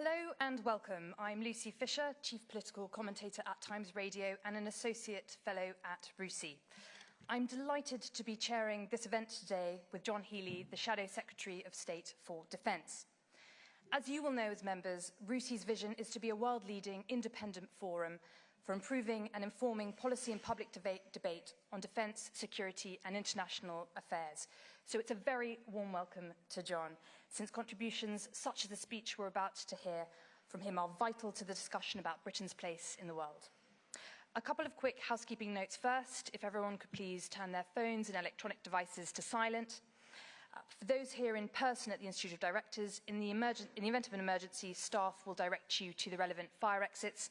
Hello and welcome. I'm Lucy Fisher, Chief Political Commentator at Times Radio and an Associate Fellow at RUSI. I'm delighted to be chairing this event today with John Healey, the Shadow Secretary of State for Defence. As you will know as members, RUSI's vision is to be a world-leading independent forum for improving and informing policy and public debate on defence, security and international affairs. So it's a very warm welcome to John, since contributions such as the speech we're about to hear from him are vital to the discussion about Britain's place in the world. A couple of quick housekeeping notes first. If everyone could please turn their phones and electronic devices to silent. For those here in person at the Institute of Directors, in the event of an emergency, staff will direct you to the relevant fire exits.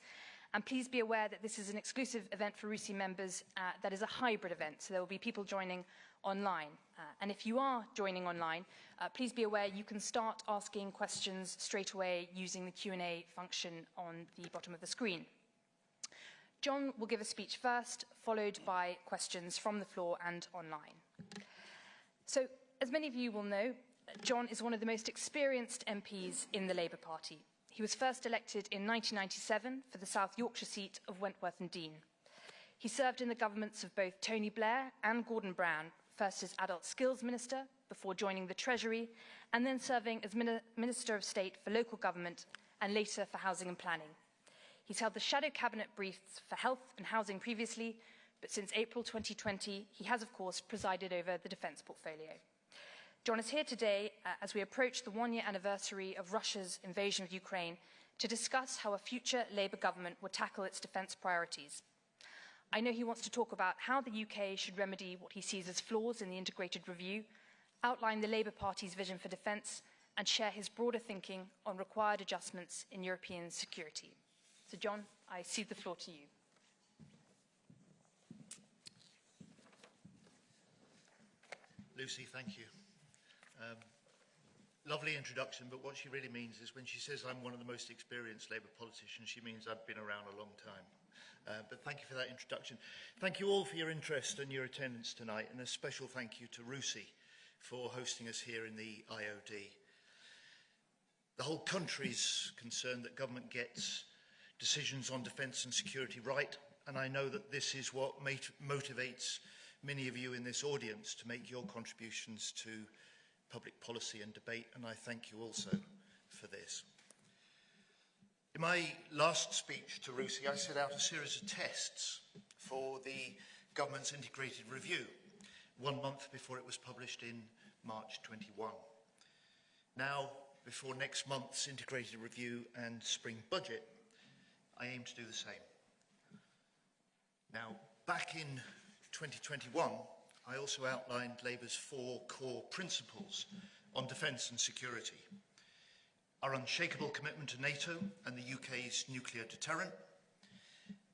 And please be aware that this is an exclusive event for RUSI members that is a hybrid event, so there will be people joining online. And if you are joining online, please be aware you can start asking questions straight away using the Q&A function on the bottom of the screen. John will give a speech first, followed by questions from the floor and online. So, as many of you will know, John is one of the most experienced MPs in the Labour Party. He was first elected in 1997 for the South Yorkshire seat of Wentworth and Dean. He served in the governments of both Tony Blair and Gordon Brown, first as Adult Skills Minister, before joining the Treasury, and then serving as Minister of State for Local Government and later for Housing and Planning. He's held the Shadow Cabinet briefs for health and housing previously, but since April 2020, he has, of course, presided over the defence portfolio. John is here today as we approach the one-year anniversary of Russia's invasion of Ukraine to discuss how a future Labour government would tackle its defence priorities. I know he wants to talk about how the UK should remedy what he sees as flaws in the integrated review, outline the Labour Party's vision for defence, and share his broader thinking on required adjustments in European security. So, John, I cede the floor to you. Lucy, thank you. Lovely introduction, but what she really means is when she says I'm one of the most experienced Labour politicians, she means I've been around a long time. But thank you for that introduction. Thank you all for your interest and your attendance tonight, and a special thank you to RUSI for hosting us here in the IOD. The whole country's concerned that government gets decisions on defence and security right, and I know that this is what motivates many of you in this audience to make your contributions to public policy and debate, and I thank you also for this. In my last speech to RUSI, I set out a series of tests for the government's integrated review, 1 month before it was published in March 21. Now, before next month's integrated review and spring budget, I aim to do the same. Now, back in 2021, I also outlined Labour's 4 core principles on defence and security. Our unshakable commitment to NATO and the UK's nuclear deterrent.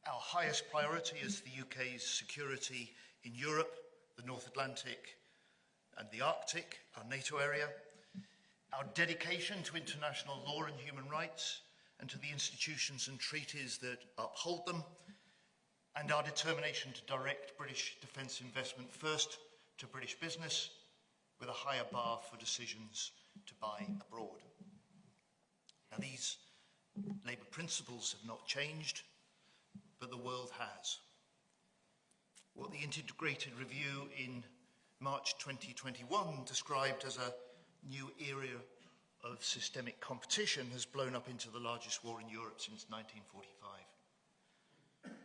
Our highest priority is the UK's security in Europe, the North Atlantic and the Arctic, our NATO area. Our dedication to international law and human rights and to the institutions and treaties that uphold them. And our determination to direct British defence investment first to British business with a higher bar for decisions to buy abroad. Now, these Labour principles have not changed, but the world has. What the integrated review in March 2021 described as a new era of systemic competition has blown up into the largest war in Europe since 1945.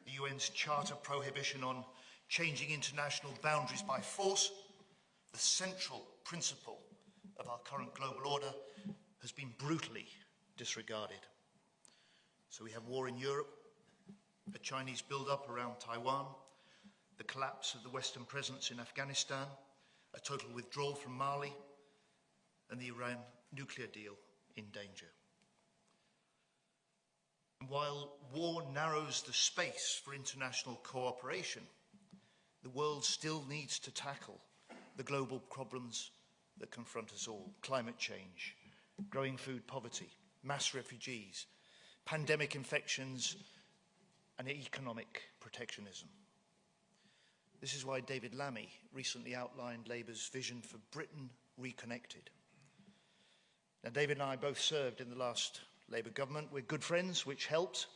The UN's Charter prohibition on changing international boundaries by force, the central principle of our current global order, has been brutally disregarded. So we have war in Europe, a Chinese build-up around Taiwan, the collapse of the Western presence in Afghanistan, a total withdrawal from Mali, and the Iran nuclear deal in danger. While war narrows the space for international cooperation, the world still needs to tackle the global problems that confront us all: climate change, growing food poverty, mass refugees, pandemic infections, and economic protectionism. This is why David Lammy recently outlined Labour's vision for Britain reconnected. Now, David and I both served in the last Labour government. We're good friends, which helped,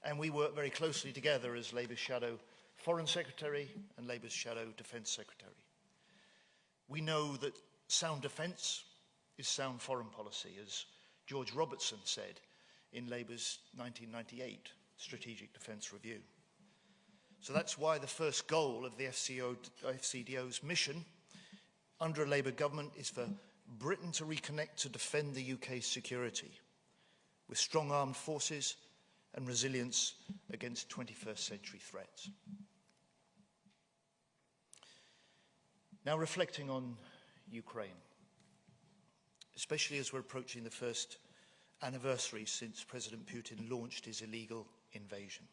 and we work very closely together as Labour's shadow Foreign Secretary and Labour's shadow Defence Secretary. We know that sound defence is sound foreign policy, as George Robertson said in Labour's 1998 Strategic Defence Review. So that's why the first goal of the FCDO's mission under a Labour government is for Britain to reconnect to defend the UK's security with strong armed forces and resilience against 21st century threats. Now, reflecting on Ukraine, especially as we're approaching the first anniversary since President Putin launched his illegal invasion.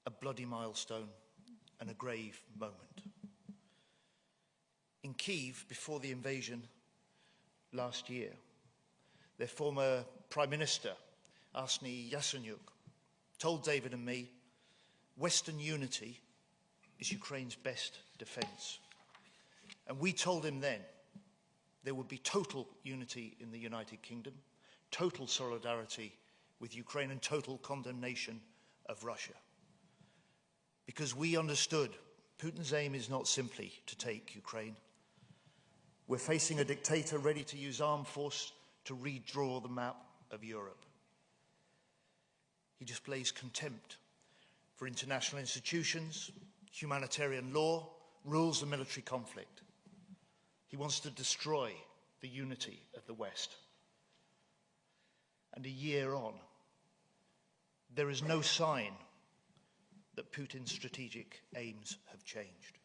A bloody milestone and a grave moment. In Kyiv, before the invasion last year, their former Prime Minister, Arseniy Yatsenyuk, told David and me, Western unity is Ukraine's best defence. And we told him then there would be total unity in the United Kingdom, total solidarity with Ukraine, and total condemnation of Russia. Because we understood Putin's aim is not simply to take Ukraine. We're facing a dictator ready to use armed force to redraw the map of Europe. He displays contempt for international institutions, humanitarian law, rules of military conflict. He wants to destroy the unity of the West. And a year on, there is no sign that Putin's strategic aims have changed.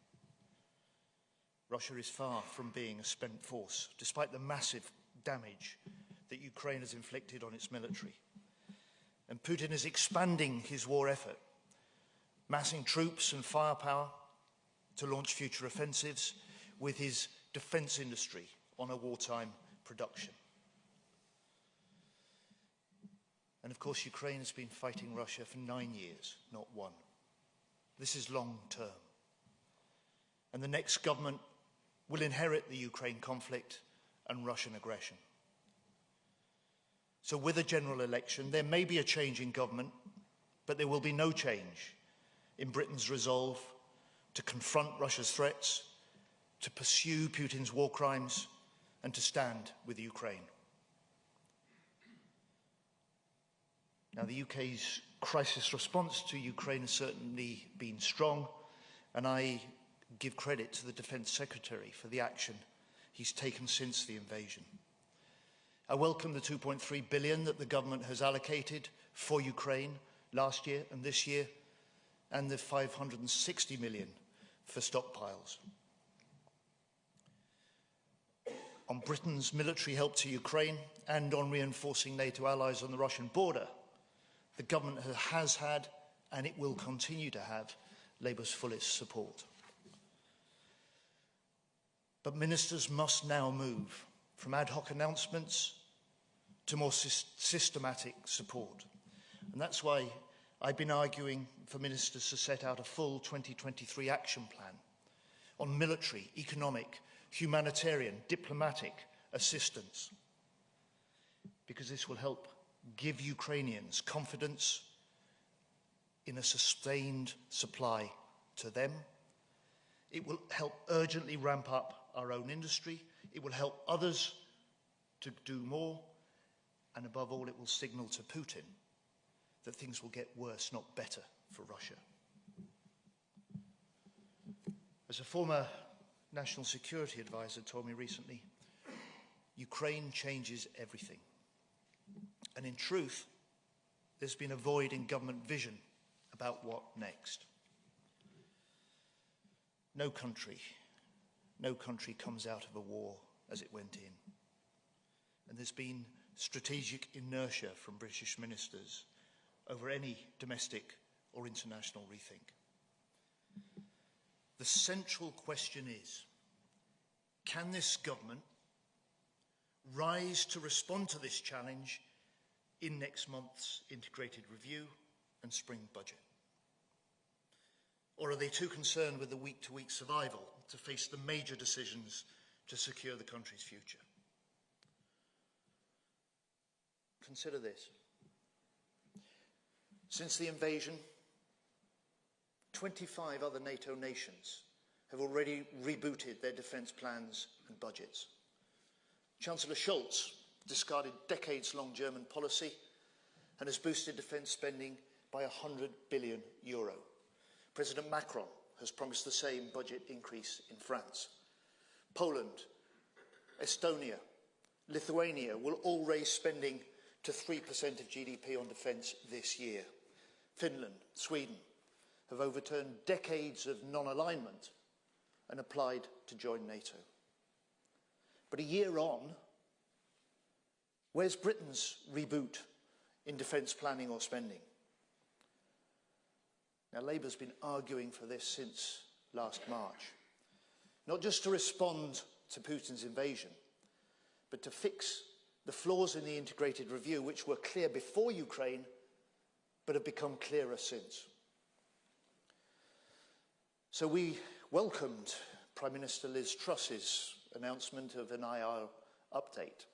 Russia is far from being a spent force, despite the massive damage that Ukraine has inflicted on its military. And Putin is expanding his war effort, massing troops and firepower to launch future offensives with his defence industry on a wartime production. And of course, Ukraine has been fighting Russia for 9 years, not one. This is long term. And the next government will inherit the Ukraine conflict and Russian aggression. So with a general election, there may be a change in government, but there will be no change in Britain's resolve to confront Russia's threats, to pursue Putin's war crimes, and to stand with Ukraine. Now, the UK's crisis response to Ukraine has certainly been strong, and I give credit to the Defence Secretary for the action he's taken since the invasion. I welcome the 2.3 billion that the government has allocated for Ukraine last year and this year, and the 560 million for stockpiles. On Britain's military help to Ukraine and on reinforcing NATO allies on the Russian border, the government has had, and it will continue to have, Labour's fullest support. But ministers must now move from ad hoc announcements to more systematic support. And that's why I've been arguing for ministers to set out a full 2023 action plan on military, economic, humanitarian, diplomatic assistance, because this will help give Ukrainians confidence in a sustained supply to them. It will help urgently ramp up our own industry. It will help others to do more. And above all, it will signal to Putin that things will get worse, not better, for Russia. As a former national security advisor told me recently, Ukraine changes everything. And in truth, there's been a void in government vision about what next. No country comes out of a war as it went in. And there's been strategic inertia from British ministers over any domestic or international rethink. The central question is, can this government rise to respond to this challenge in next month's integrated review and spring budget? Or are they too concerned with the week-to-week survival to face the major decisions to secure the country's future? Consider this. Since the invasion, 25 other NATO nations have already rebooted their defence plans and budgets. Chancellor Scholz discarded decades-long German policy and has boosted defence spending by €100 billion. President Macron has promised the same budget increase in France. Poland, Estonia, Lithuania will all raise spending to 3% of GDP on defence this year. Finland, Sweden have overturned decades of non-alignment and applied to join NATO. But a year on, where's Britain's reboot in defence planning or spending? Now, Labour's been arguing for this since last March, not just to respond to Putin's invasion, but to fix the flaws in the integrated review, which were clear before Ukraine, but have become clearer since. So we welcomed Prime Minister Liz Truss's announcement of an IR update.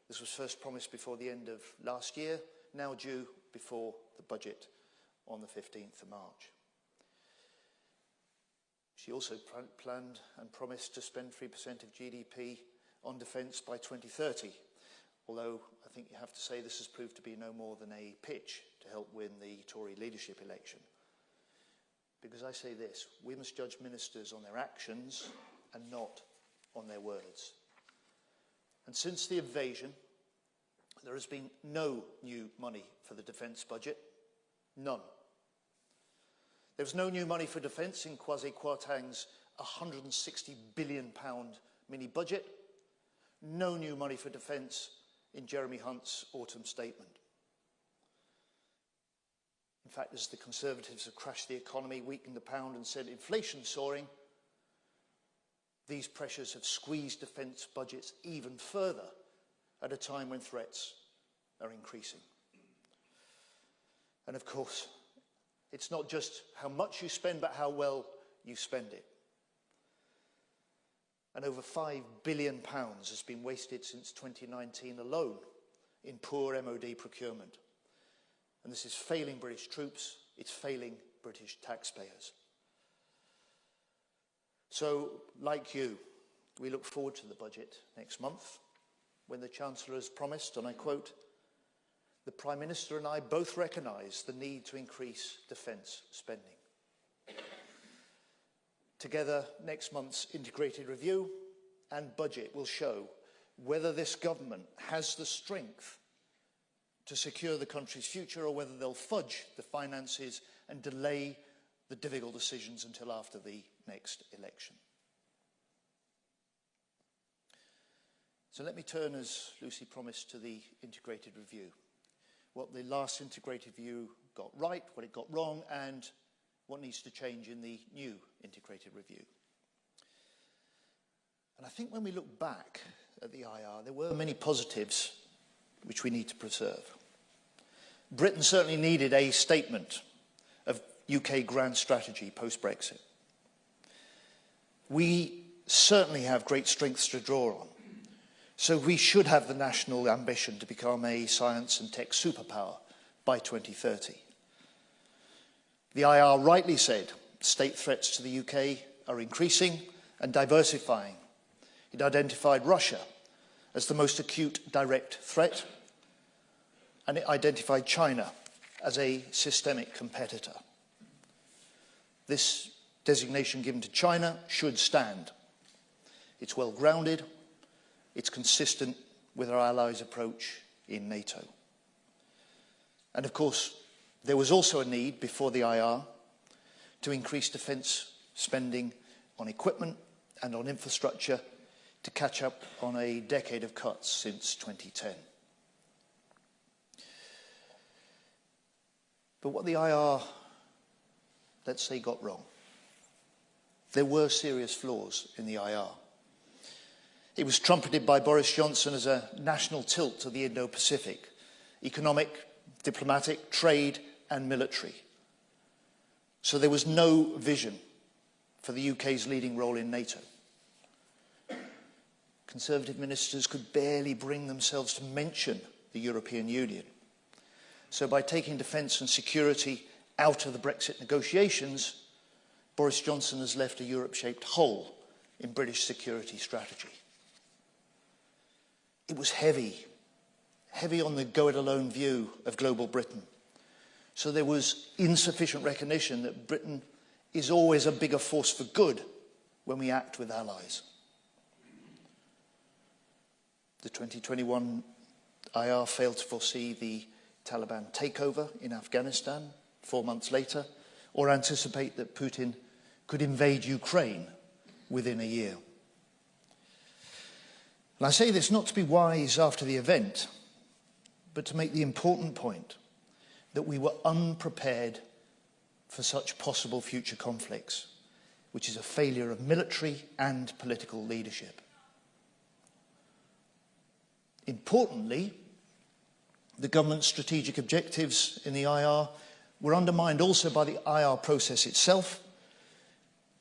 This was first promised before the end of last year, now due before the budget on the 15th of March. She also planned and promised to spend 3% of GDP on defence by 2030, although I think you have to say this has proved to be no more than a pitch to help win the Tory leadership election. Because I say this, we must judge ministers on their actions and not on their words. And since the invasion, there has been no new money for the defence budget. None. There was no new money for defence in Kwasi Kwarteng's £160 billion mini budget. No new money for defence in Jeremy Hunt's autumn statement. In fact, as the Conservatives have crashed the economy, weakened the pound and sent inflation soaring, these pressures have squeezed defence budgets even further at a time when threats are increasing. And of course, it's not just how much you spend, but how well you spend it. And over £5 billion has been wasted since 2019 alone in poor MOD procurement. And this is failing British troops, it's failing British taxpayers. So, like you, we look forward to the budget next month, when the Chancellor has promised, and I quote, "The Prime Minister and I both recognise the need to increase defence spending." Together, next month's integrated review and budget will show whether this government has the strength to secure the country's future, or whether they'll fudge the finances and delay the difficult decisions until after the next election. So let me turn, as Lucy promised, to the integrated review. What the last integrated review got right, what it got wrong, and what needs to change in the new integrated review. And I think when we look back at the IR, there were many positives which we need to preserve. Britain certainly needed a statement of UK grand strategy post-Brexit. We certainly have great strengths to draw on, so we should have the national ambition to become a science and tech superpower by 2030. The IR rightly said state threats to the UK are increasing and diversifying. It identified Russia as the most acute direct threat, and it identified China as a systemic competitor. This designation given to China should stand. It's well grounded, it's consistent with our allies' approach in NATO. And of course, there was also a need before the IR to increase defence spending on equipment and on infrastructure to catch up on a decade of cuts since 2010. But what the IR, let's say, got wrong. There were serious flaws in the IR. It was trumpeted by Boris Johnson as a national tilt to the Indo-Pacific, economic, diplomatic, trade and military. So there was no vision for the UK's leading role in NATO. Conservative ministers could barely bring themselves to mention the European Union. So by taking defence and security out of the Brexit negotiations, Boris Johnson has left a Europe-shaped hole in British security strategy. It was heavy on the go-it-alone view of global Britain. So there was insufficient recognition that Britain is always a bigger force for good when we act with allies. The 2021 IR failed to foresee the Taliban takeover in Afghanistan 4 months later, or anticipate that Putin could invade Ukraine within a year. And I say this not to be wise after the event, but to make the important point that we were unprepared for such possible future conflicts, which is a failure of military and political leadership. Importantly, the government's strategic objectives in the IR were undermined also by the IR process itself,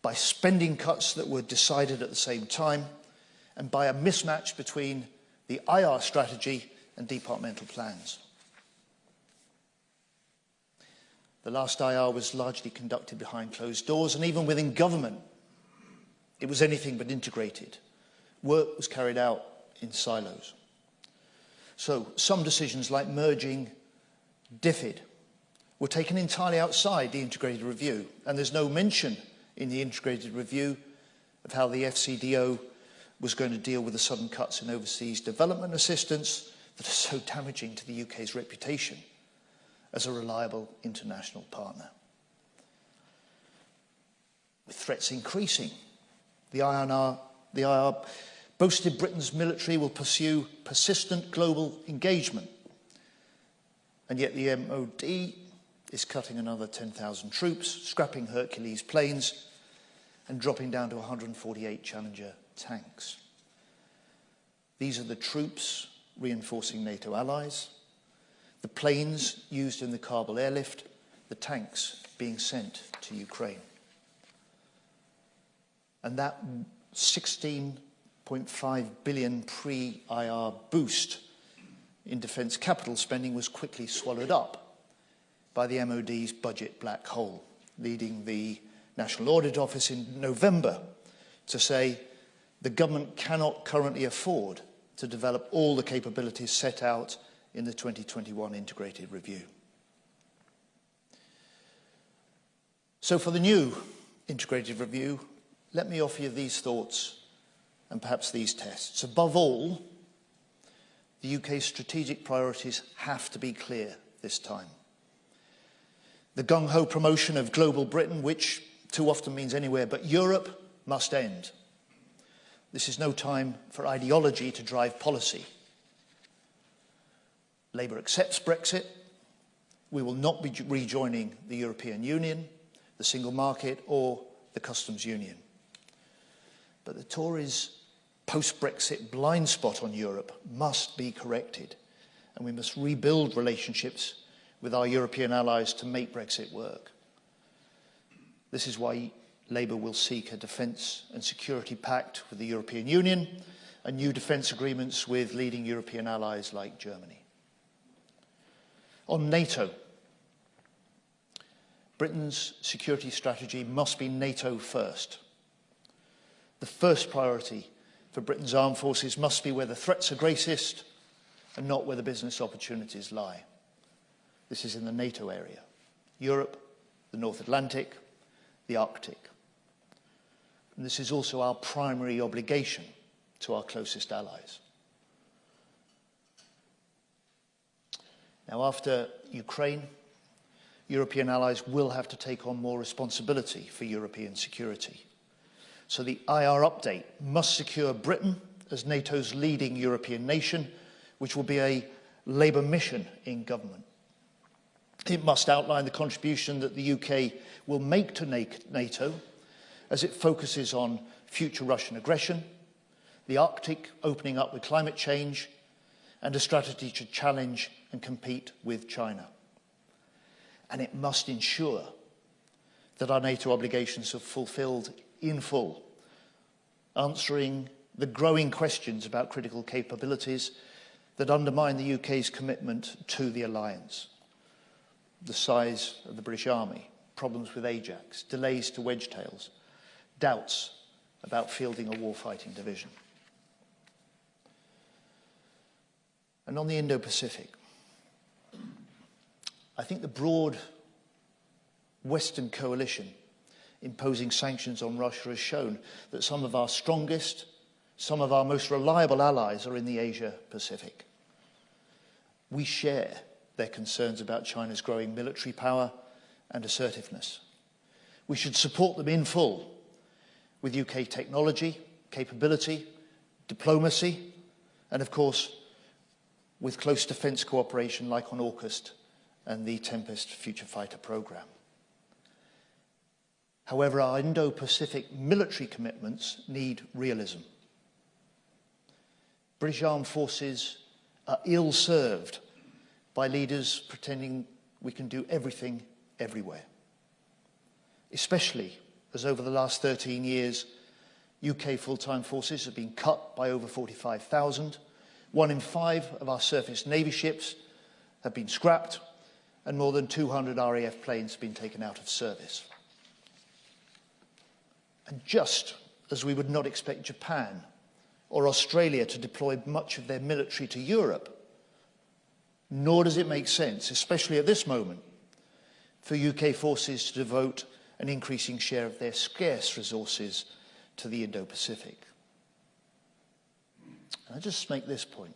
by spending cuts that were decided at the same time, and by a mismatch between the IR strategy and departmental plans. The last IR was largely conducted behind closed doors, and even within government, it was anything but integrated. Work was carried out in silos. So some decisions like merging DFID were taken entirely outside the integrated review, and there's no mention in the integrated review of how the FCDO was going to deal with the sudden cuts in overseas development assistance that are so damaging to the UK's reputation as a reliable international partner. With threats increasing, the IR boasted Britain's military will pursue persistent global engagement, and yet the MOD is cutting another 10,000 troops, scrapping Hercules planes, and dropping down to 148 Challenger tanks. These are the troops reinforcing NATO allies, the planes used in the Kabul airlift, the tanks being sent to Ukraine. And that 16.5 billion pre-IR boost in defence capital spending was quickly swallowed up by the MOD's budget black hole, leading the National Audit Office in November to say the government cannot currently afford to develop all the capabilities set out in the 2021 integrated review. So for the new integrated review, let me offer you these thoughts and perhaps these tests. Above all, the UK's strategic priorities have to be clear this time. The gung-ho promotion of global Britain, which too often means anywhere but Europe, must end. This is no time for ideology to drive policy. Labour accepts Brexit. We will not be rejoining the European Union, the single market, or the customs union. But the Tories' post-Brexit blind spot on Europe must be corrected, and we must rebuild relationships with our European allies to make Brexit work. This is why Labour will seek a defence and security pact with the European Union and new defence agreements with leading European allies like Germany. On NATO, Britain's security strategy must be NATO first. The first priority for Britain's armed forces must be where the threats are greatest and not where the business opportunities lie. This is in the NATO area: Europe, the North Atlantic, the Arctic. And this is also our primary obligation to our closest allies. Now, after Ukraine, European allies will have to take on more responsibility for European security. So the IR update must secure Britain as NATO's leading European nation, which will be a Labour mission in government. It must outline the contribution that the UK will make to NATO as it focuses on future Russian aggression, the Arctic opening up with climate change, and a strategy to challenge and compete with China. And it must ensure that our NATO obligations are fulfilled in full, answering the growing questions about critical capabilities that undermine the UK's commitment to the alliance. The size of the British Army, problems with Ajax, delays to Wedgetails, doubts about fielding a warfighting division. And on the Indo-Pacific, I think the broad Western coalition imposing sanctions on Russia has shown that some of our strongest, some of our most reliable allies are in the Asia-Pacific. We share their concerns about China's growing military power and assertiveness. We should support them in full with UK technology, capability, diplomacy, and of course, with close defence cooperation like on AUKUS and the Tempest Future Fighter programme. However, our Indo-Pacific military commitments need realism. British armed forces are ill-served by leaders pretending we can do everything everywhere, especially as over the last 13 years, UK full-time forces have been cut by over 45,000. 1 in 5 of our surface Navy ships have been scrapped, and more than 200 RAF planes have been taken out of service. And just as we would not expect Japan or Australia to deploy much of their military to Europe, nor does it make sense, especially at this moment, for UK forces to devote an increasing share of their scarce resources to the Indo-Pacific. And I just make this point.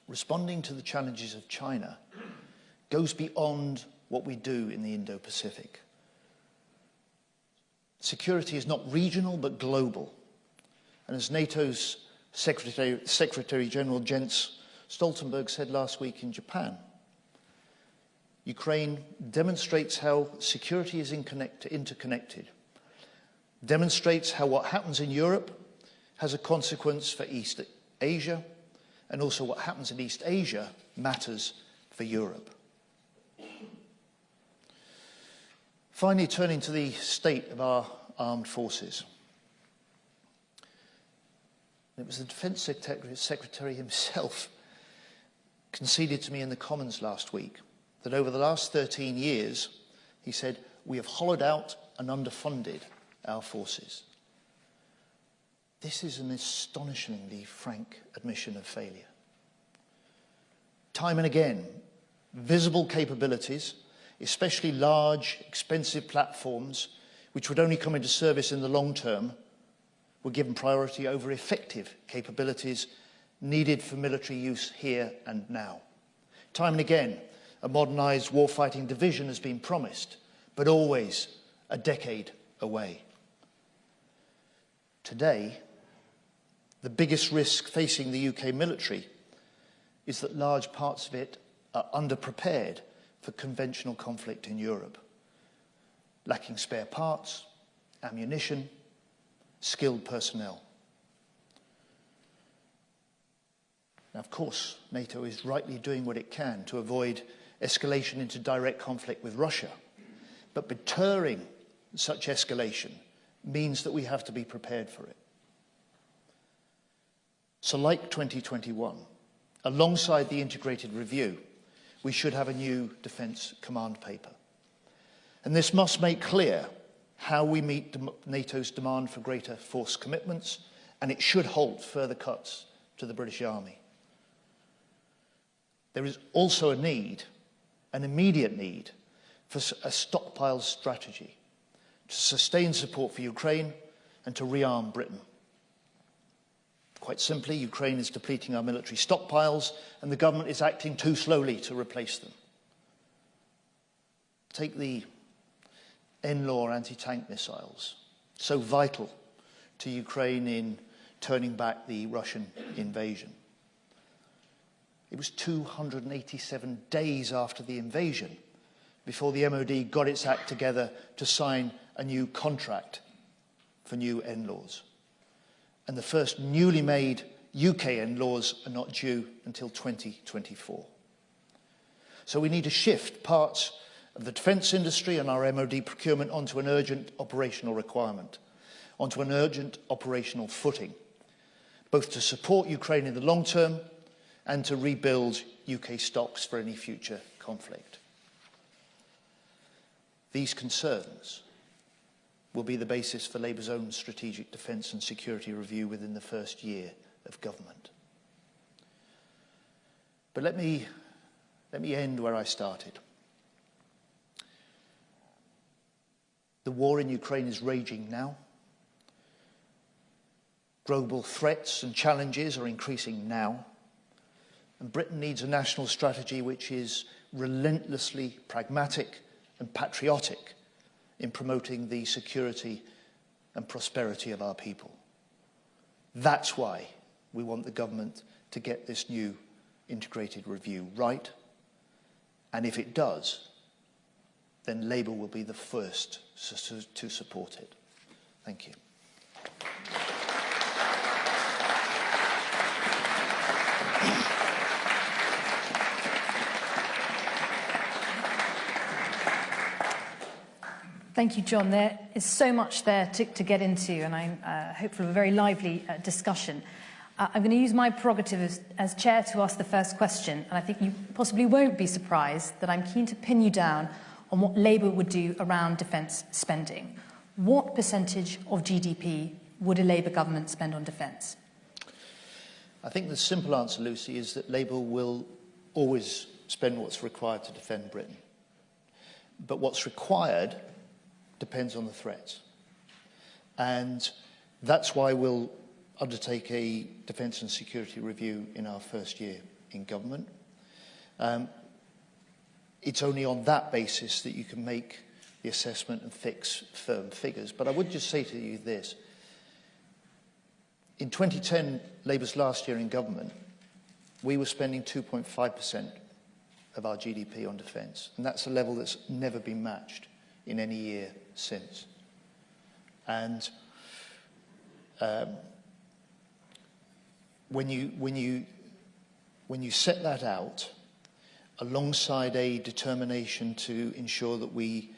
Responding to the challenges of China goes beyond what we do in the Indo-Pacific. Security is not regional, but global. And as NATO's Secretary General Jens Stoltenberg said last week in Japan, Ukraine demonstrates how security is interconnected, demonstrates how what happens in Europe has a consequence for East Asia, and also what happens in East Asia matters for Europe. Finally, turning to the state of our armed forces. It was the Defence Secretary himself conceded to me in the Commons last week that over the last 13 years, he said, we have hollowed out and underfunded our forces. This is an astonishingly frank admission of failure. Time and again, visible capabilities, especially large, expensive platforms, which would only come into service in the long term, were given priority over effective capabilities needed for military use here and now. Time and again, a modernised warfighting division has been promised, but always a decade away. Today, the biggest risk facing the UK military is that large parts of it are underprepared for conventional conflict in Europe, lacking spare parts, ammunition, skilled personnel. Now, of course, NATO is rightly doing what it can to avoid escalation into direct conflict with Russia, but deterring such escalation means that we have to be prepared for it. So like 2021, alongside the integrated review, we should have a new defence command paper. And this must make clear how we meet NATO's demand for greater force commitments, and it should halt further cuts to the British Army. There is also a need, an immediate need, for a stockpile strategy to sustain support for Ukraine and to rearm Britain. Quite simply, Ukraine is depleting our military stockpiles, and the government is acting too slowly to replace them. Take the NLAW anti-tank missiles, so vital to Ukraine in turning back the Russian invasion. It was 287 days after the invasion before the MOD got its act together to sign a new contract for new NLAWs. And the first newly made UK NLAWs are not due until 2024. So we need to shift parts of the defence industry and our MOD procurement onto an urgent operational requirement, onto an urgent operational footing, both to support Ukraine in the long term and to rebuild UK stocks for any future conflict. These concerns will be the basis for Labour's own strategic defence and security review within the first year of government. But let me end where I started. The war in Ukraine is raging now. Global threats and challenges are increasing now. And Britain needs a national strategy which is relentlessly pragmatic and patriotic in promoting the security and prosperity of our people. That's why we want the government to get this new integrated review right. And if it does, then Labour will be the first to support it. Thank you. Thank you, John. There is so much there to get into, and I'm hopeful of a very lively discussion. I'm going to use my prerogative as chair to ask the first question, and I think you possibly won't be surprised that I'm keen to pin you down on what Labour would do around defence spending. What percentage of GDP would a Labour government spend on defence? I think the simple answer, Lucy, is that Labour will always spend what's required to defend Britain. But what's required depends on the threats. And that's why we'll undertake a defence and security review in our first year in government. It's only on that basis that you can make the assessment and fix firm figures. But I would just say to you this. In 2010, Labour's last year in government, we were spending 2.5% of our GDP on defence. And that's a level that's never been matched in any year since. And when you set that out, alongside a determination to ensure that we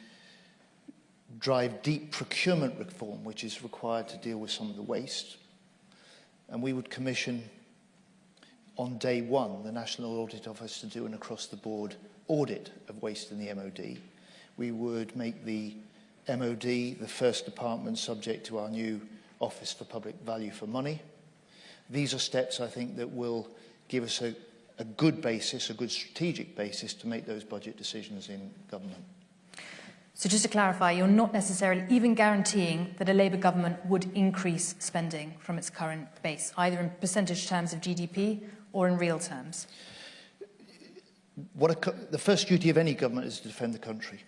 drive deep procurement reform, which is required to deal with some of the waste, and we would commission on day one the National Audit Office to do an across-the-board audit of waste in the MOD. We would make the MOD the first department subject to our new Office for Public Value for Money. These are steps, I think, that will give us a good basis, a good strategic basis to make those budget decisions in government. So just to clarify, you're not necessarily even guaranteeing that a Labour government would increase spending from its current base, either in percentage terms of GDP or in real terms? The first duty of any government is to defend the country.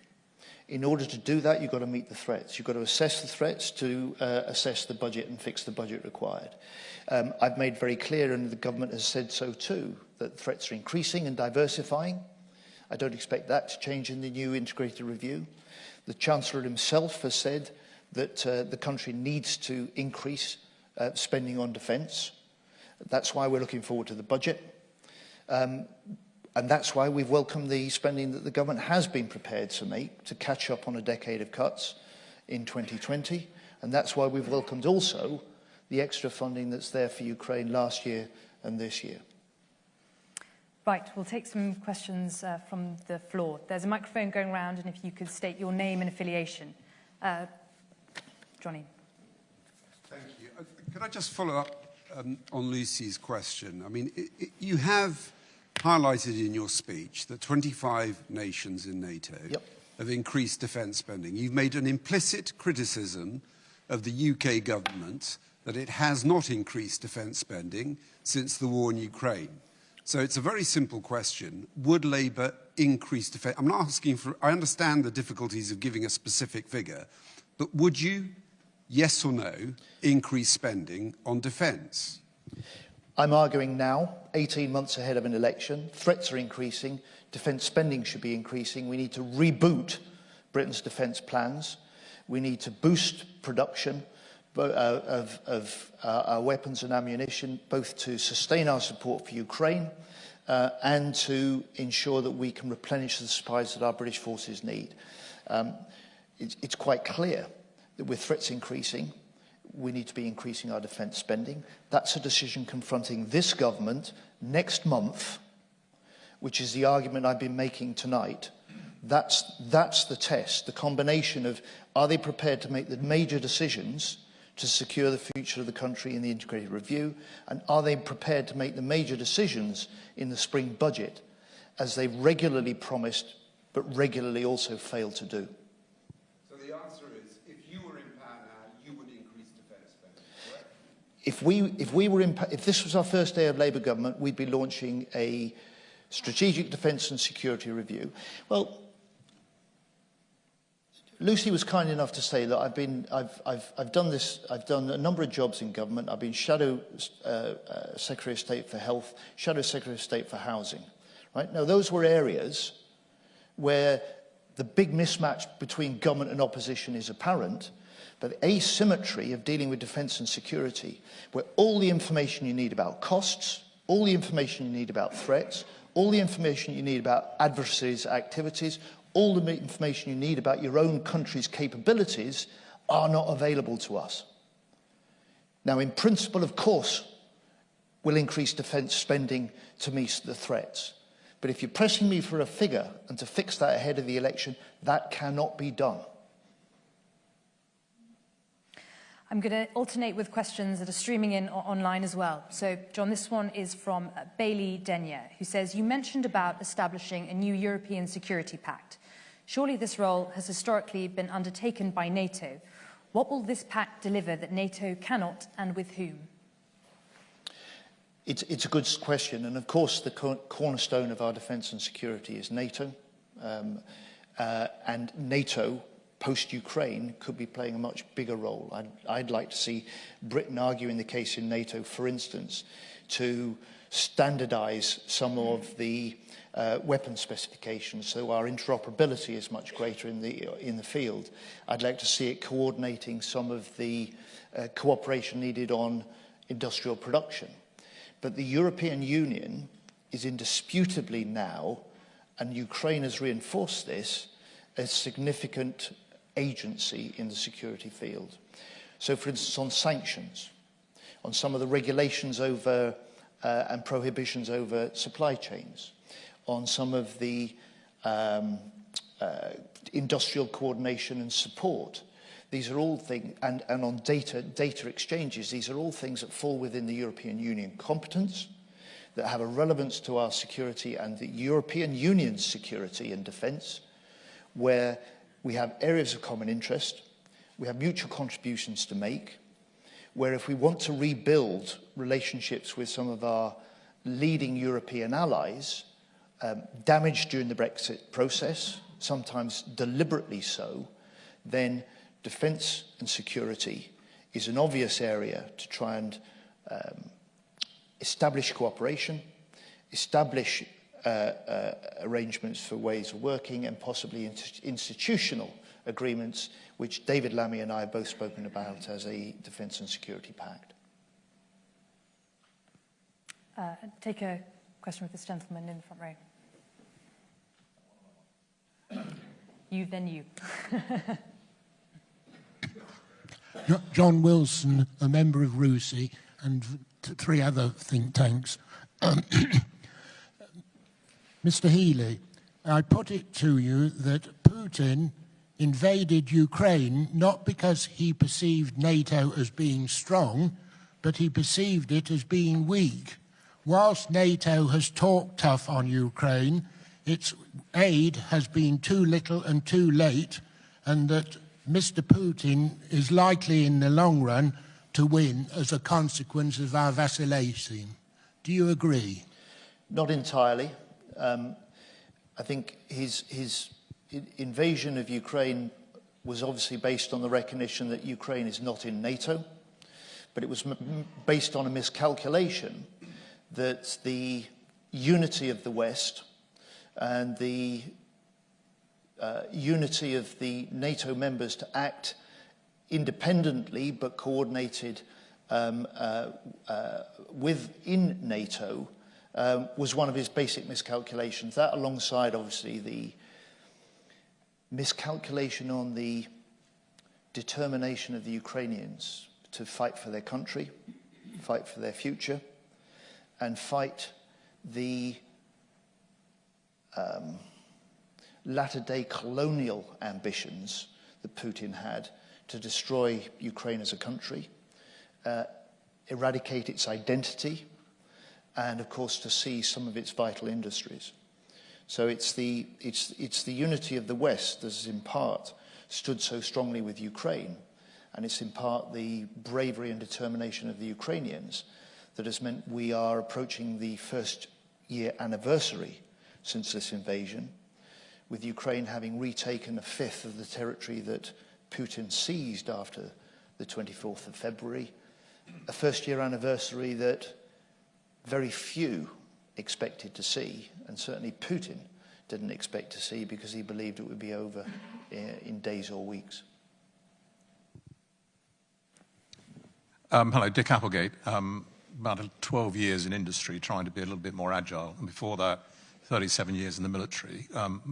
In order to do that, you've got to meet the threats. You've got to assess the threats to assess the budget and fix the budget required. I've made very clear, and the government has said so too, that threats are increasing and diversifying. I don't expect that to change in the new integrated review. The Chancellor himself has said that the country needs to increase spending on defence. That's why we're looking forward to the budget. And that's why we've welcomed the spending that the government has been prepared to make to catch up on a decade of cuts in 2020. And that's why we've welcomed also the extra funding that's there for Ukraine last year and this year. Right, we'll take some questions from the floor. There's a microphone going around, and if you could state your name and affiliation. Johnny. Thank you. Could I just follow up on Lucy's question? I mean, you have highlighted in your speech that 25 nations in NATO have increased defence spending. You've made an implicit criticism of the UK government that it has not increased defence spending since the war in Ukraine. So it's a very simple question. Would Labour increase defence? I'm not asking for, I understand the difficulties of giving a specific figure, but would you, yes or no, increase spending on defence? I'm arguing now, 18 months ahead of an election, threats are increasing, defence spending should be increasing. We need to reboot Britain's defence plans. We need to boost production of our weapons and ammunition, both to sustain our support for Ukraine and to ensure that we can replenish the supplies that our British forces need. It's quite clear that with threats increasing, we need to be increasing our defence spending. That's a decision confronting this government next month, which is the argument I've been making tonight. That's the test, the combination of, are they prepared to make the major decisions to secure the future of the country in the integrated review, and are they prepared to make the major decisions in the spring budget, as they've regularly promised, but regularly also failed to do. So the answer is, if you were in power now, you would increase defence spending, correct? If this was our first day of Labour government, we'd be launching a strategic defence and security review. Well, Lucy was kind enough to say that I've done a number of jobs in government. I've been Shadow Secretary of State for Health, Shadow Secretary of State for Housing. Right? Now, those were areas where the big mismatch between government and opposition is apparent, but the asymmetry of dealing with defence and security, where all the information you need about costs, all the information you need about threats, all the information you need about adversaries' activities, all the information you need about your own country's capabilities are not available to us. Now, in principle, of course, we'll increase defence spending to meet the threats. But if you're pressing me for a figure and to fix that ahead of the election, that cannot be done. I'm going to alternate with questions that are streaming in online as well. So, John, this one is from Bailey Denier, who says, you mentioned about establishing a new European Security Pact. Surely this role has historically been undertaken by NATO. What will this pact deliver that NATO cannot, and with whom? It's a good question, and of course the cornerstone of our defence and security is NATO, and NATO, post-Ukraine, could be playing a much bigger role. I'd like to see Britain arguing the case in NATO, for instance, to standardise some of the weapon specifications, so our interoperability is much greater in the field. I'd like to see it coordinating some of the cooperation needed on industrial production. But the European Union is indisputably now, and Ukraine has reinforced this, a significant agency in the security field. So, for instance, on sanctions, on some of the regulations over and prohibitions over supply chains, on some of the industrial coordination and support. These are all things, and on data exchanges, these are all things that fall within the European Union competence, that have a relevance to our security and the European Union's security and defence, where we have areas of common interest, we have mutual contributions to make, where if we want to rebuild relationships with some of our leading European allies, damaged during the Brexit process, sometimes deliberately so, then defence and security is an obvious area to try and establish cooperation, establish arrangements for ways of working, and possibly institutional agreements, which David Lammy and I have both spoken about as a defence and security pact. Take a question with this gentleman in the front row. You, then you. John Wilson, a member of RUSI and three other think tanks. Mr. Healy, I put it to you that Putin invaded Ukraine not because he perceived NATO as being strong, but he perceived it as being weak. Whilst NATO has talked tough on Ukraine, its aid has been too little and too late, and that Mr. Putin is likely in the long run to win as a consequence of our vacillation. Do you agree? Not entirely. I think his invasion of Ukraine was obviously based on the recognition that Ukraine is not in NATO, but it was based on a miscalculation that the unity of the West and the unity of the NATO members to act independently but coordinated within NATO was one of his basic miscalculations. That, alongside obviously the miscalculation on the determination of the Ukrainians to fight for their country, fight for their future, and fight the latter-day colonial ambitions that Putin had to destroy Ukraine as a country, eradicate its identity, and of course to seize some of its vital industries. So it's the unity of the West that has in part stood so strongly with Ukraine, and it's in part the bravery and determination of the Ukrainians that has meant we are approaching the first year anniversary since this invasion, with Ukraine having retaken a fifth of the territory that Putin seized after the 24th of February, a first-year anniversary that very few expected to see, and certainly Putin didn't expect to see because he believed it would be over in days or weeks. Hello, Dick Applegate. About 12 years in industry trying to be a little bit more agile, and before that 37 years in the military,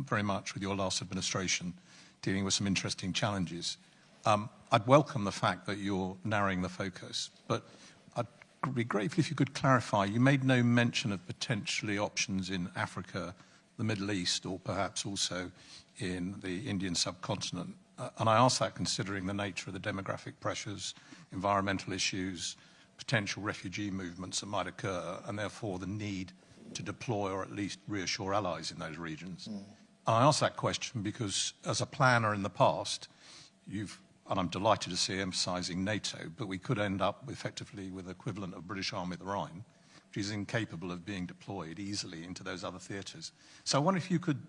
very much with your last administration dealing with some interesting challenges. I'd welcome the fact that you're narrowing the focus, but I'd be grateful if you could clarify. You made no mention of potentially options in Africa, the Middle East, or perhaps also in the Indian subcontinent. And I ask that considering the nature of the demographic pressures, environmental issues, potential refugee movements that might occur, and therefore the need to deploy or at least reassure allies in those regions. And I ask that question because as a planner in the past, and I'm delighted to see emphasising NATO, but we could end up effectively with the equivalent of British Army of the Rhine, which is incapable of being deployed easily into those other theatres. So I wonder if you could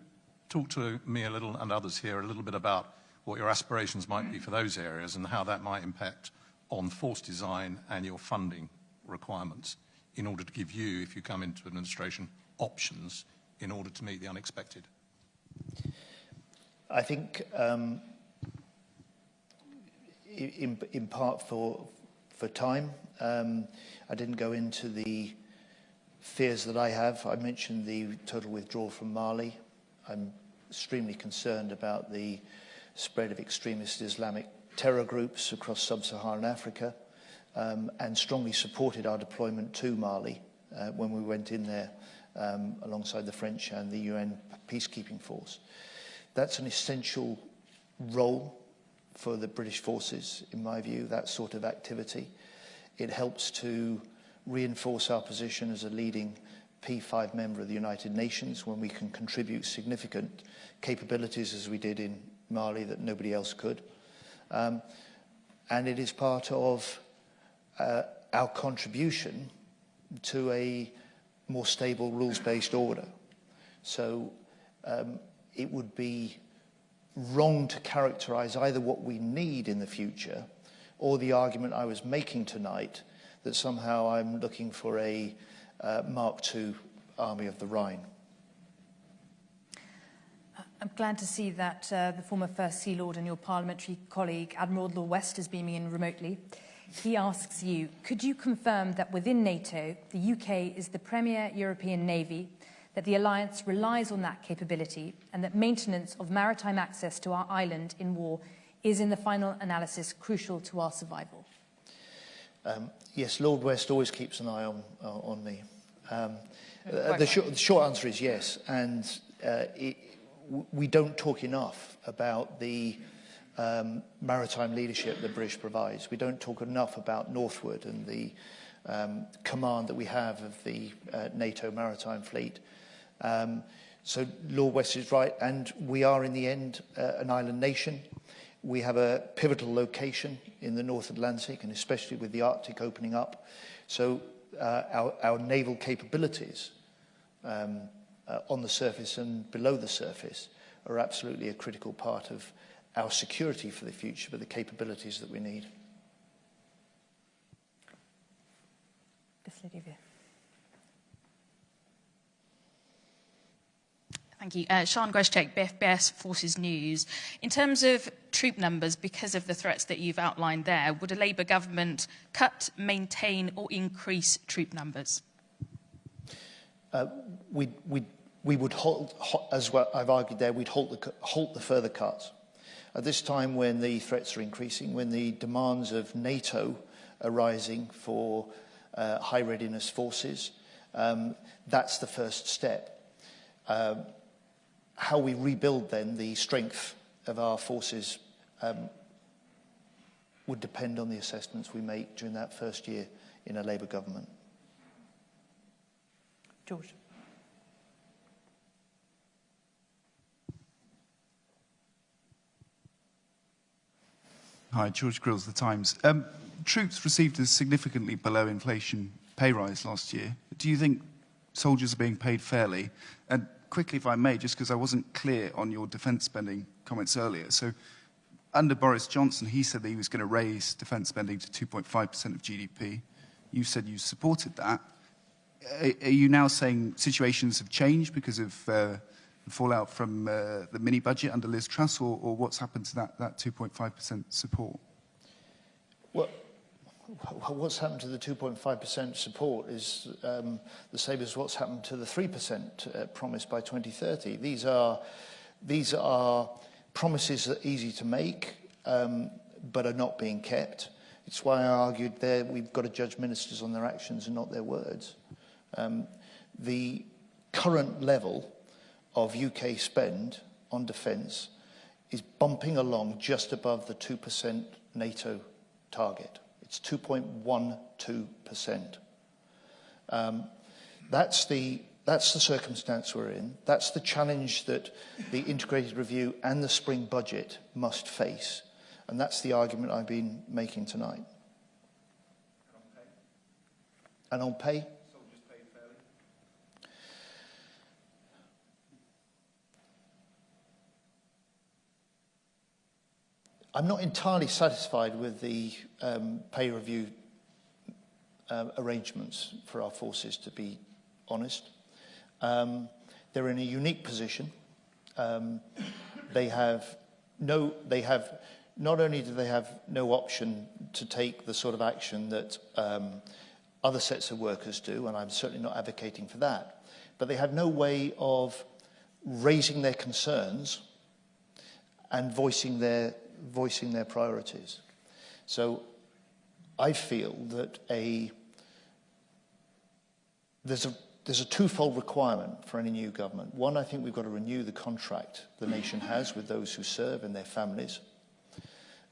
talk to me a little, and others here, a little bit about what your aspirations might be for those areas and how that might impact on force design and your funding requirements in order to give you, if you come into administration, options in order to meet the unexpected. I think in part for time, I didn't go into the fears that I have. I mentioned the total withdrawal from Mali. I'm extremely concerned about the spread of extremist Islamic terror groups across sub-Saharan Africa, and strongly supported our deployment to Mali when we went in there alongside the French and the UN peacekeeping force. That's an essential role for the British forces, in my view, that sort of activity. It helps to reinforce our position as a leading P5 member of the United Nations when we can contribute significant capabilities as we did in Mali that nobody else could. And it is part of our contribution to a more stable rules-based order. So it would be wrong to characterize either what we need in the future or the argument I was making tonight that somehow I'm looking for a Mark II Army of the Rhine. I'm glad to see that the former First Sea Lord and your parliamentary colleague, Admiral Lord West, is beaming in remotely. He asks you, could you confirm that within NATO, the UK is the premier European navy, that the alliance relies on that capability, and that maintenance of maritime access to our island in war is, in the final analysis, crucial to our survival? Yes, Lord West always keeps an eye on me. The short answer is yes, and we don't talk enough about the maritime leadership the British provides. We don't talk enough about Northwood and the command that we have of the NATO maritime fleet. So Lord West is right, and we are in the end an island nation. We have a pivotal location in the North Atlantic, and especially with the Arctic opening up. So our naval capabilities on the surface and below the surface are absolutely a critical part of our security for the future, but the capabilities that we need. This lady here. Thank you. Sian Greszczyk, BFBS Forces News. In terms of troop numbers, because of the threats that you've outlined there, would a Labour government cut, maintain or increase troop numbers? We would halt, as well, I've argued there, we'd halt the further cuts. At this time when the threats are increasing, when the demands of NATO arising for high readiness forces. That's the first step. How we rebuild then the strength of our forces would depend on the assessments we make during that first year in a Labour government. George. Hi, George Grills, The Times. Troops received a significantly below inflation pay rise last year. Do you think soldiers are being paid fairly? And quickly, if I may, just because I wasn't clear on your defence spending comments earlier. So under Boris Johnson, he said that he was going to raise defence spending to 2.5% of GDP. You said you supported that. Are you now saying situations have changed because of the fallout from the mini-budget under Liz Truss, or what's happened to that 2.5% support? Well, what's happened to the 2.5% support is the same as what's happened to the 3% promise by 2030. These are promises that are easy to make, but are not being kept. It's why I argued there we've got to judge ministers on their actions and not their words. The current level of UK spend on defence is bumping along just above the 2% NATO target. It's 2.12%. That's the circumstance we're in. That's the challenge that the integrated review and the spring budget must face. And that's the argument I've been making tonight. And on pay? Soldiers paid fairly? I'm not entirely satisfied with the pay review arrangements for our forces, to be honest. They're in a unique position. Not only do they have no option to take the sort of action that other sets of workers do, and I'm certainly not advocating for that, but they have no way of raising their concerns and voicing their priorities. So I feel that there's a twofold requirement for any new government. One, I think we've got to renew the contract the nation has with those who serve and their families.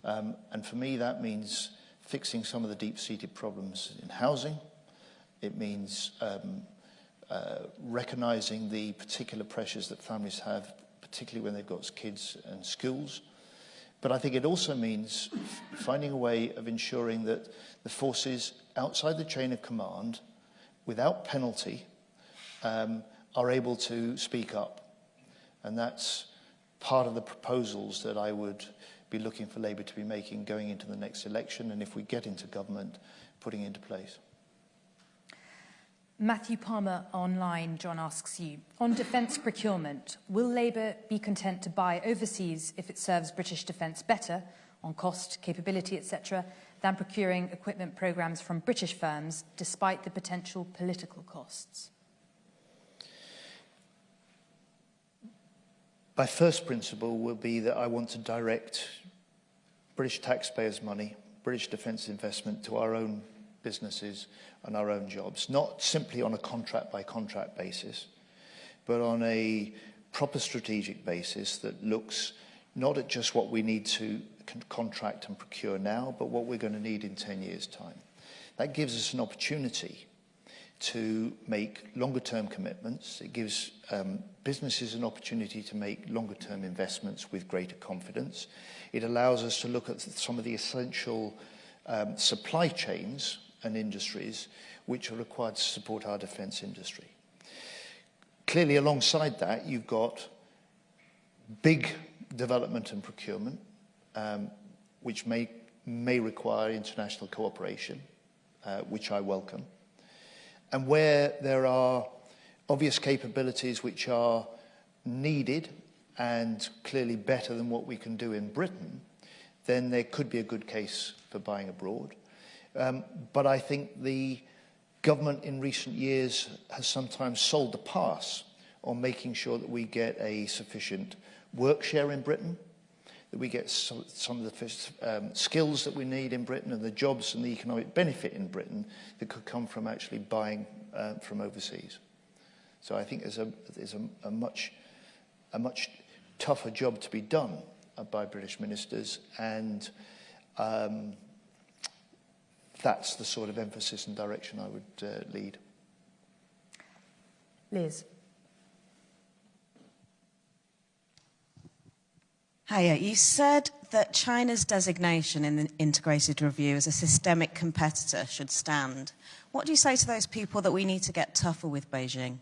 And for me, that means fixing some of the deep-seated problems in housing. It means recognising the particular pressures that families have, particularly when they've got kids and schools. But I think it also means finding a way of ensuring that the forces outside the chain of command, without penalty, are able to speak up. And that's part of the proposals that I would be looking for Labour to be making going into the next election, and if we get into government, putting into place. Matthew Palmer online, John asks you, on defence procurement, will Labour be content to buy overseas if it serves British defence better, on cost, capability, etc., than procuring equipment programmes from British firms, despite the potential political costs? My first principle will be that I want to direct British taxpayers' money, British defence investment to our own businesses and our own jobs, not simply on a contract-by-contract basis, but on a proper strategic basis that looks not at just what we need to contract and procure now, but what we're going to need in 10 years' time. That gives us an opportunity to make longer-term commitments. It gives businesses an opportunity to make longer-term investments with greater confidence. It allows us to look at some of the essential supply chains and industries which are required to support our defence industry. Clearly, alongside that, you've got big development and procurement, which may require international cooperation, which I welcome. And where there are obvious capabilities which are needed and clearly better than what we can do in Britain, then there could be a good case for buying abroad. But I think the government in recent years has sometimes sold the pass on making sure that we get a sufficient work share in Britain, that we get some of the skills that we need in Britain and the jobs and the economic benefit in Britain that could come from actually buying from overseas. So I think there's a much tougher job to be done by British ministers, and that's the sort of emphasis and direction I would lead. Liz. Hiya, you said that China's designation in the integrated review as a systemic competitor should stand. What do you say to those people that we need to get tougher with Beijing?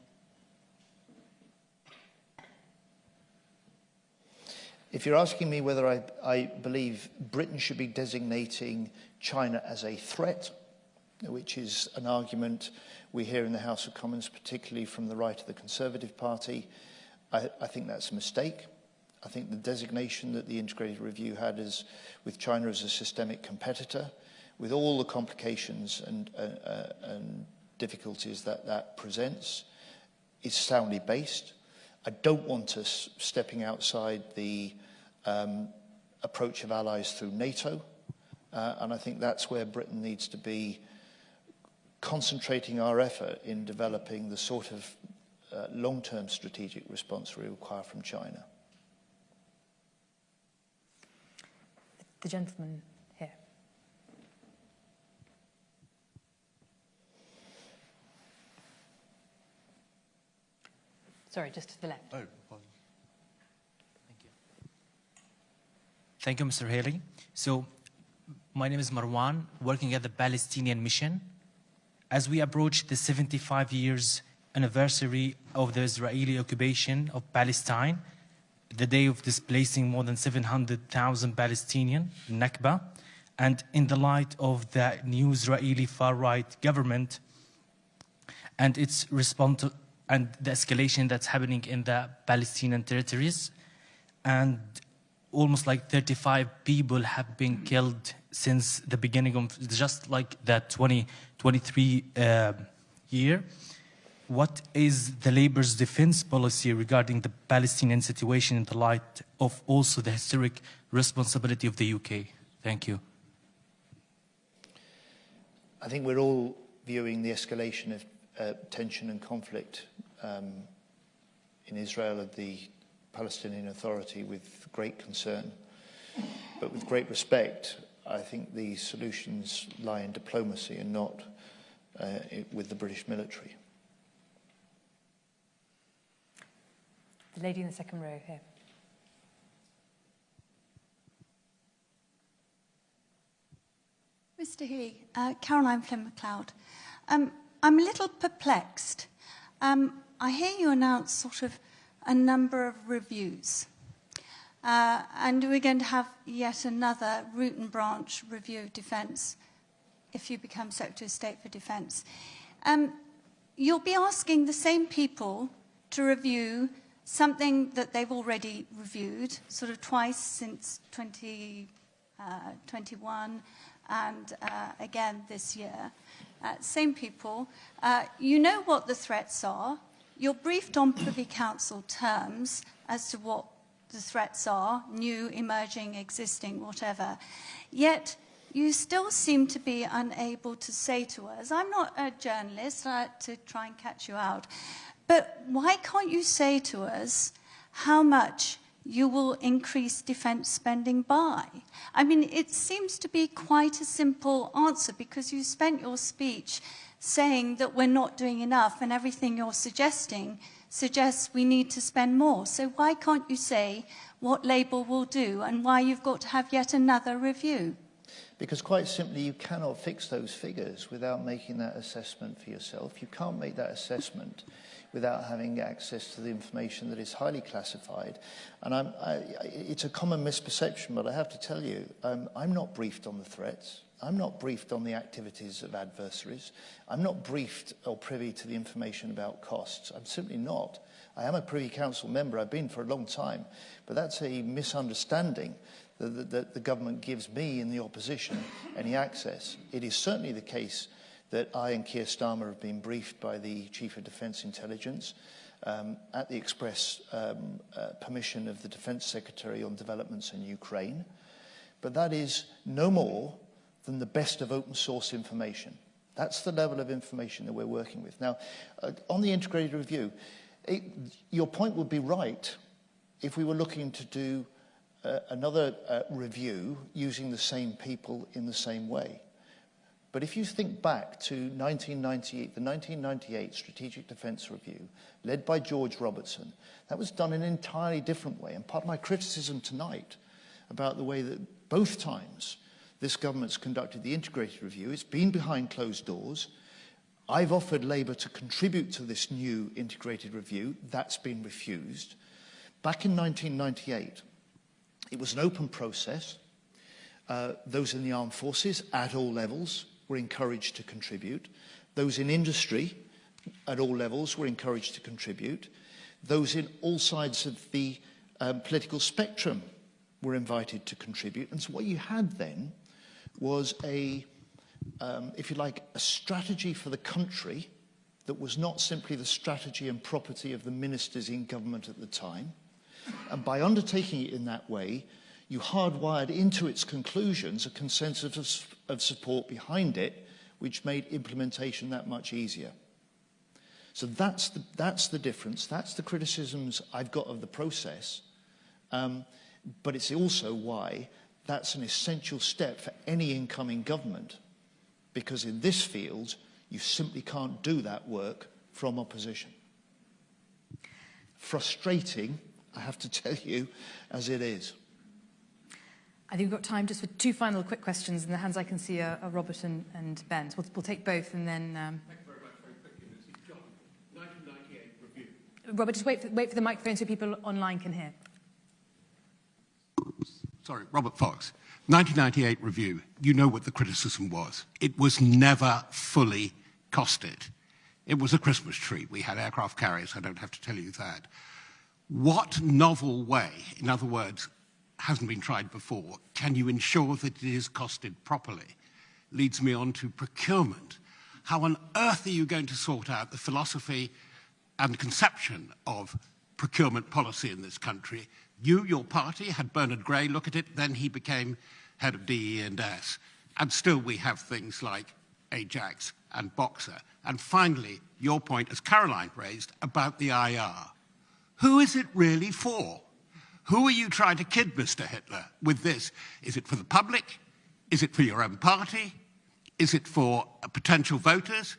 If you're asking me whether I believe Britain should be designating China as a threat, which is an argument we hear in the House of Commons, particularly from the right of the Conservative Party, I think that's a mistake. I think the designation that the integrated review had with China as a systemic competitor, with all the complications and difficulties that presents, is soundly based. I don't want us stepping outside the approach of allies through NATO, and I think that's where Britain needs to be concentrating our effort in developing the sort of long-term strategic response we require from China. The gentleman here. Sorry, just to the left. Oh, apologies. Thank you. Thank you, Mr. Haley. So, my name is Marwan, working at the Palestinian Mission. As we approach the 75 years anniversary of the Israeli occupation of Palestine, the day of displacing more than 700,000 Palestinians, Nakba, and in the light of the new Israeli far-right government and its response and the escalation that's happening in the Palestinian territories, and almost like 35 people have been killed since the beginning of just like that 2023 year. What is the Labour's defence policy regarding the Palestinian situation in the light of also the historic responsibility of the UK? Thank you. I think we're all viewing the escalation of tension and conflict in Israel and the Palestinian Authority with great concern, but with great respect. I think the solutions lie in diplomacy and not with the British military. The lady in the second row here. Mr. Healy, Caroline Flynn MacLeod. I'm a little perplexed. I hear you announce sort of a number of reviews. And we're going to have yet another root and branch review of defence if you become Secretary of State for Defence. You'll be asking the same people to review something that they've already reviewed, sort of twice since 2021 and again this year. Same people. You know what the threats are. You're briefed on Privy Council terms as to what the threats are, new, emerging, existing, whatever. Yet you still seem to be unable to say to us, I'm not a journalist to try and catch you out, but why can't you say to us how much you will increase defence spending by? I mean, it seems to be quite a simple answer because you spent your speech saying that we're not doing enough and everything you're suggesting suggests we need to spend more. So why can't you say what Labour will do and why you've got to have yet another review? Because quite simply, you cannot fix those figures without making that assessment for yourself. You can't make that assessment without having access to the information that is highly classified. And it's a common misperception, but I have to tell you, I'm not briefed on the threats. I'm not briefed on the activities of adversaries. I'm not briefed or privy to the information about costs. I'm simply not. I am a Privy Council member. I've been for a long time. But that's a misunderstanding that the government gives me in the opposition any access. It is certainly the case that I and Keir Starmer have been briefed by the Chief of Defence Intelligence at the express permission of the Defence Secretary on developments in Ukraine. But that is no more than the best of open source information. That's the level of information that we're working with. Now, on the integrated review, your point would be right if we were looking to do another review using the same people in the same way. But if you think back to 1998, the 1998 Strategic Defence Review, led by George Robertson, that was done in an entirely different way. And part of my criticism tonight about the way that both times this government's conducted the integrated review, it's been behind closed doors. I've offered Labour to contribute to this new integrated review. That's been refused. Back in 1998, it was an open process. Those in the armed forces at all levels were encouraged to contribute. Those in industry at all levels were encouraged to contribute. Those in all sides of the political spectrum were invited to contribute. And so what you had then was if you like, a strategy for the country that was not simply the strategy and property of the ministers in government at the time. And by undertaking it in that way, you hardwired into its conclusions a consensus of support behind it, which made implementation that much easier. So that's the difference. That's the criticisms I've got of the process. But it's also why that's an essential step for any incoming government, because in this field, you simply can't do that work from opposition. Frustrating, I have to tell you, as it is. I think we've got time just for two final quick questions, and the hands I can see are Robert and Ben. So we'll take both, and then... Thank you very much. Very quickly, this is John, 1998 review. Robert, just wait for the microphone so people online can hear. Sorry, Robert Fox. 1998 review, you know what the criticism was. It was never fully costed. It was a Christmas tree. We had aircraft carriers, I don't have to tell you that. What novel way, in other words, hasn't been tried before, can you ensure that it is costed properly? Leads me on to procurement. How on earth are you going to sort out the philosophy and conception of procurement policy in this country? You, your party, had Bernard Gray look at it, then he became head of DE&S. And still we have things like Ajax and Boxer. And finally, your point, as Caroline raised, about the IR. Who is it really for? Who are you trying to kid, Mr. Hitler, with this? Is it for the public? Is it for your own party? Is it for potential voters?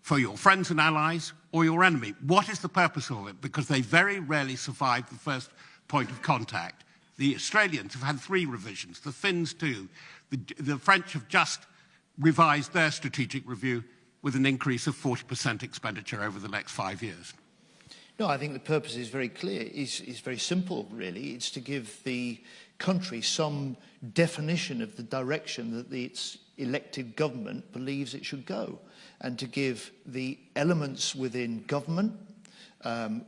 For your friends and allies? Or your enemy? What is the purpose of it? Because they very rarely survive the first point of contact. The Australians have had 3 revisions, the Finns too. The French have just revised their strategic review with an increase of 40% expenditure over the next 5 years. No, I think the purpose is very clear. It's very simple, really. It's to give the country some definition of the direction that its elected government believes it should go, and to give the elements within government,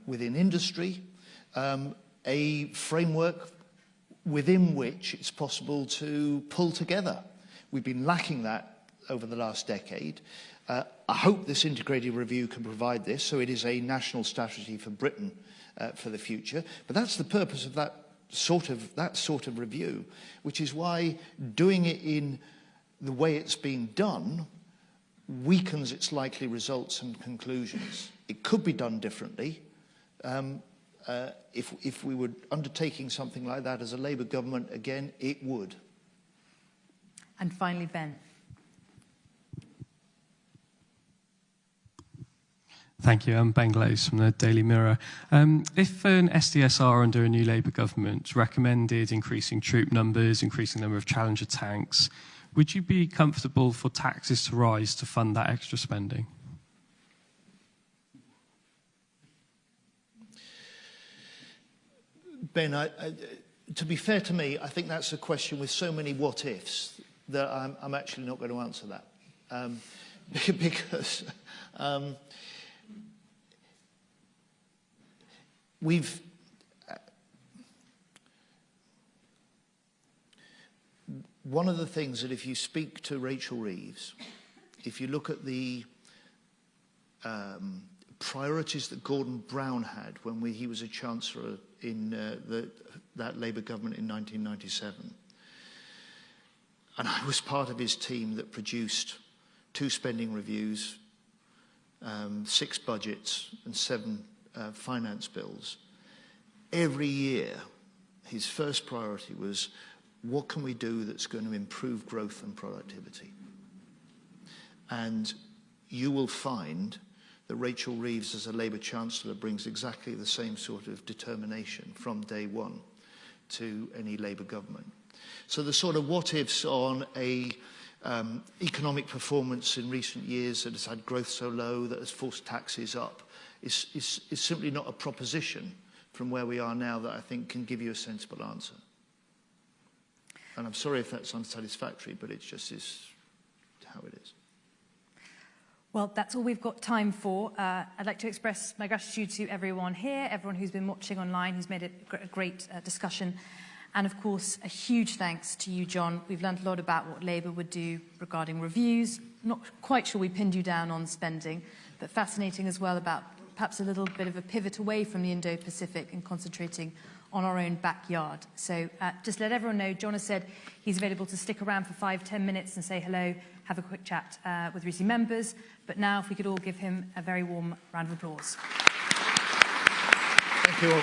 within industry, a framework within which it's possible to pull together. We've been lacking that over the last decade. I hope this integrated review can provide this, so it is a national strategy for Britain for the future. But that's the purpose of that sort of review, which is why doing it in the way it's being done weakens its likely results and conclusions. It could be done differently. If we were undertaking something like that as a Labour government, again, it would. And finally, Ben. Thank you. I'm Ben Glaze from the Daily Mirror. If an SDSR under a new Labour government recommended increasing troop numbers, increasing the number of Challenger tanks, would you be comfortable for taxes to rise to fund that extra spending? Ben, to be fair to me, I think that's a question with so many what-ifs that I'm actually not going to answer that. Because one of the things that if you speak to Rachel Reeves, if you look at the priorities that Gordon Brown had when he was a Chancellor in that Labour government in 1997, and I was part of his team that produced 2 spending reviews, 6 budgets and 7 finance bills. Every year, his first priority was, what can we do that's going to improve growth and productivity? And you will find that Rachel Reeves, as a Labour Chancellor, brings exactly the same sort of determination from day one to any Labour government. So the sort of what-ifs on a economic performance in recent years that has had growth so low that has forced taxes up is simply not a proposition from where we are now that I think can give you a sensible answer. And I'm sorry if that's unsatisfactory, but it just is how it is. Well, that's all we've got time for. I'd like to express my gratitude to everyone here, everyone who's been watching online, who's made it a great discussion. And of course, a huge thanks to you, John. We've learned a lot about what Labour would do regarding reviews. Not quite sure we pinned you down on spending, but fascinating as well about perhaps a little bit of a pivot away from the Indo-Pacific and concentrating on our own backyard. So just let everyone know, John has said he's available to stick around for 5-10 minutes and say hello, have a quick chat with RISI members. But now if we could all give him a very warm round of applause. Thank you all.